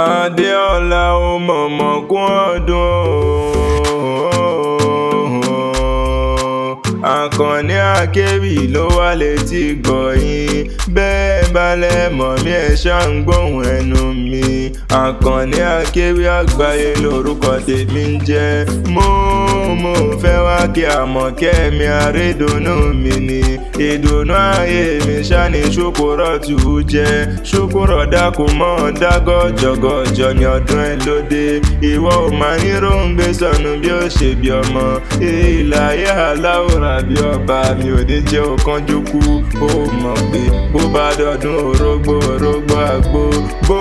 Adéọlá ó mọ̀mọ́ kún ọdún Àkànní Akéwì ló wà létí gbọ̀yìn bẹ́ẹ̀ balẹ̀ mọ̀ mí ẹ̀ ṣá ń gbóhùn ẹnu mi. Àkànní Akéwì àgbáyé lórúkọ tèmi ń jẹ́. Mo fẹ́ wá kí Àmọ̀kẹ́ mi àrídùnnú mi ni. Ìdùnnú ayé mi ṣá ni Ṣókórọ̀tù jẹ́. Ṣókórọ̀ dákun mọ́ dágọ́jọgọ́jọ ní ọdún ẹ lóde. Ìwọ ò máa ní róńgbé sọnù bí ó ṣe bí ọmọ. Ìlàyé aláwòrán bí ọba mi ò ní jẹ́ òkánjú kú. Ó mọ̀ pé bó bá dọdún orógbó àgbo. Bó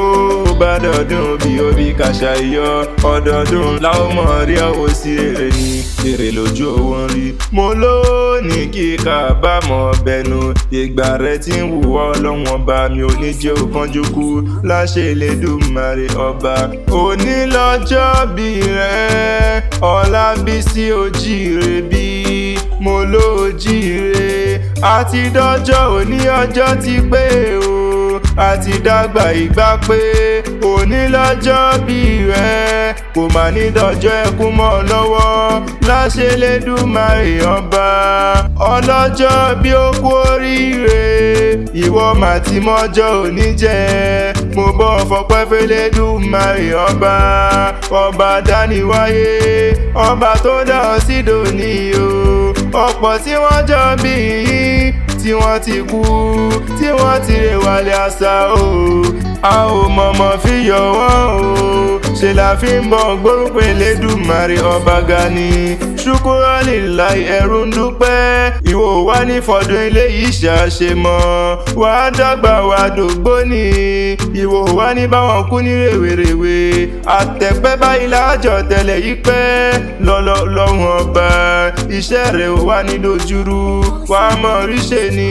bá dọdún bí obì kàṣà iyọ̀. Ọdọọdún láwọn mọ̀ rí ọwọ́ sí èrè ni. Èrè lójú owó ń rí. Mo lónìí kí kábàámọ̀ bẹnu. Ìgbà rẹ ti ń wùwọ́ ọlọ́wọ́n bá mi ò ní jẹ́ òkánjú kú. Láṣẹ Elédùmarè ọba. Òní lọ́jọ́ bí rẹ̀ Ọlábísí ojíire bí. Mo ló jíire àti dọ́jọ́ òní ọjọ́ ti pé o. Àti dàgbà ìgbà pé òní lọ́jọ́ bí rẹ̀ kò má ní dọjọ́ ẹkún mọ́ lọ́wọ́. Láṣẹ Elédùmarè ọba. Ọlọ́jọ́ bí ó kú oríire ìwọ mà ti mọ́jọ́ òní jẹ́. Mo bọ́ fọpẹ́ f'Elédùmarè ọba. Ọba dániwáyé ọba tó dá ọ sí dòní o. Ọ̀pọ̀ tí wọ́n jọ bí yín tí wọ́n ti kú tí wọ́n ti rè wálé àṣà o. A ò mọ̀mọ́ fi yọ̀ wọ́n o. Ṣe la fi ń bọ̀ gbórúkọ Elédùmarè ọba ga ni. Ṣúkúrọ̀ lílàhí ẹ̀rù ń dúpẹ́. Ìwọ wá ní fọdún ilé yìí ṣàṣe mọ́. Wà á dàgbà wà á dògbó ni. Ìwọ wá ní báwọn kú ní rèwerèwe. Àtẹ̀pẹ́ báyìí láàjọ tẹ̀lẹ̀ yí pẹ́. Lọ́wọ́n ọba iṣẹ́ rẹ̀ ò wá ní dojúrú. Wà á mọ̀ ríṣe ni.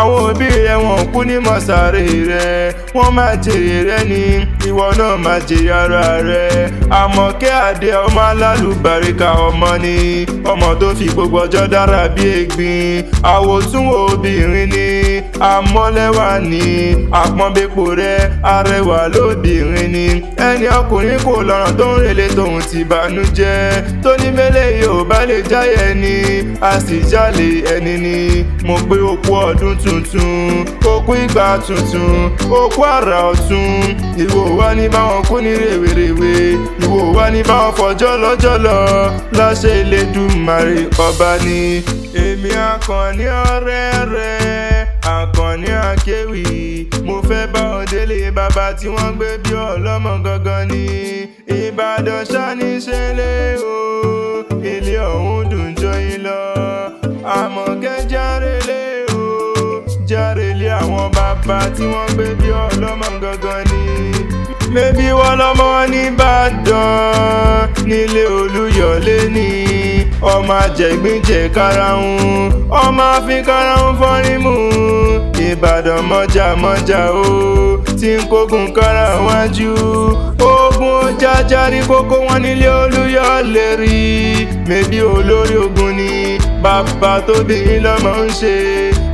Àwọn òbí rẹ̀ wọ́n kú ní mọ̀sáré rẹ̀. Wọ́n máa jèrè rẹ̀ ni. Ìwọ náà máa jèrè ara rẹ̀. Àmọ̀kẹ́ Adé ọmọ alálùbáríkà ọmọ ni. Ọmọ tó fi gbogbo ọjọ́ dára bí egbin. Àwòtúnwò obìnrin ni. Àmọ́lẹ́wà ni. Àpọ́nbépo rẹ̀ arẹwà lóbìnrin ni. Ẹni ọkùnrin kò lọ́rọ̀ tó ń relé tòun ti bànújẹ́. Tó ní mélé yóò bá lè jáyẹ ni. A sì jálè ẹni ni. Mo pé okú ọdún tuntun. Okú ìgbà tuntun. Okú àrà ọ̀tun. Ìwọ wá ní báwọn kú ní rèwerèwe. Ìwọ wá ní báwọn fọjọ́ lọ́jọ́ lọ. Láṣẹ Elédùmarè ọba ni. Èmi Àkànní ọ̀rẹ́ rẹ̀ Àkànní Akéwì. Mo fẹ́ bá ọ délé bàbá tí wọ́n gbé bí ọlọ́mọ gangan ni. Ìbàdàn ṣáni ṣẹlẹ̀ o. Ilé ọ̀hún dùn jọyìn lọ. Àmọ̀kẹ́ járelé o. Járelé àwọn bàbá tí wọ́n gbé bí ọlọ́mọ gangan ni. Mébí wọ́n lọ́mọ nìbàdàn nílé Olúyọ̀lé ni. Ọmọ àjẹgbíjẹ karahun ọmọ àfi karahun fọ́rímù. Ìbàdàn mọ́jà o tí ń kógun kára wájú. Ogun jájárí kókó wọn nílé Olúyọ̀lé rí. Mébí olórí ogun ni bàbá tó bí yín lọ́mọ ń ṣe.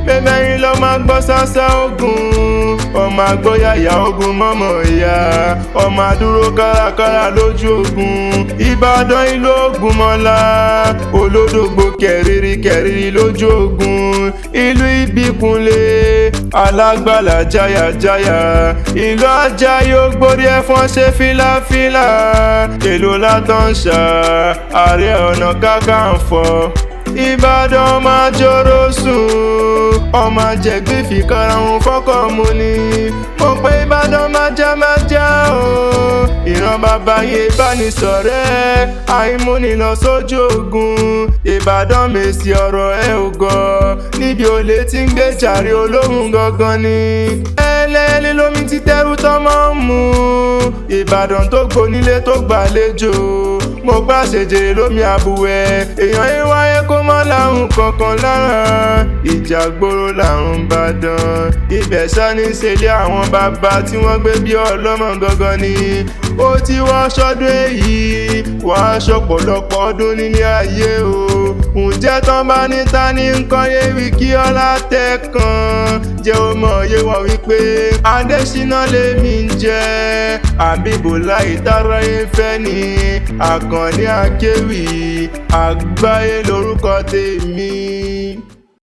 Bẹ́bẹ́rin lọ́ máa gbọ́ sásá ogun. Ọmọ àgbọ́yàyà ogun mọ́mọ́ ìyá. Ọmọ àdúró kárakára lójú ogun. Ìbàdàn ìlú Ògúnmọ́lá. Olódògbò kẹ̀rìírí lójú ogun. Ìlú Ìbíkúnlé. Alágbàlá jáyàjáyà. Ìlú Àjàyí Ògbórí ẹ̀fọ́n ṣe fílàfílà. Èlò látọ̀ǹṣà Ààrẹ Ọ̀nà Kakanfò. Ìbàdàn máa jòrò sùn. Ọmọ àjẹgbín fi karahun fọ́kọ̀ mu ni. Mo pé Ìbàdàn májá o. Ìran bàbá yé bánisọ̀rẹ́. Àìmúni lọ sójú ogun. Ìbàdàn mèsì ọ̀rọ̀ ẹ ò gọ̀. Níbi olè tí ń gbé jàre olóhùn gangan ni. Ẹlẹ́ẹ̀lẹ́ lómi ti tẹ́rù tọ́mọ ń mu. Ìbàdàn tó gbonílé tó gbàlejò. Mo gbàṣẹ jèrè lómi àbúwẹ̀. Èèyàn ìwáyé kó mọ́ láhùn kankan lára. Ìjà gbòòrò làrùn Ìbàdàn. Ibẹ̀ sáni ṣẹlẹ̀ àwọn bàbá tí wọ́n gbé bí ọlọ́mọ gangan ni. Ó ti wá ṣọdún èyí. Wàá ṣọ̀pọ̀lọpọ̀ ọdún nílé ayé o. Ǹjẹ́ tán bá ní ta ní nǹkan yé wí kí ọlá tẹ̀ kan. Jẹ́ ó mọ̀ yé wọ́n wípé Adésínà lèmi ń jẹ́. Habibulahi táráyé fẹ́ ni Àkànní Akéwì, àgbáyé lórúkọ tèmi.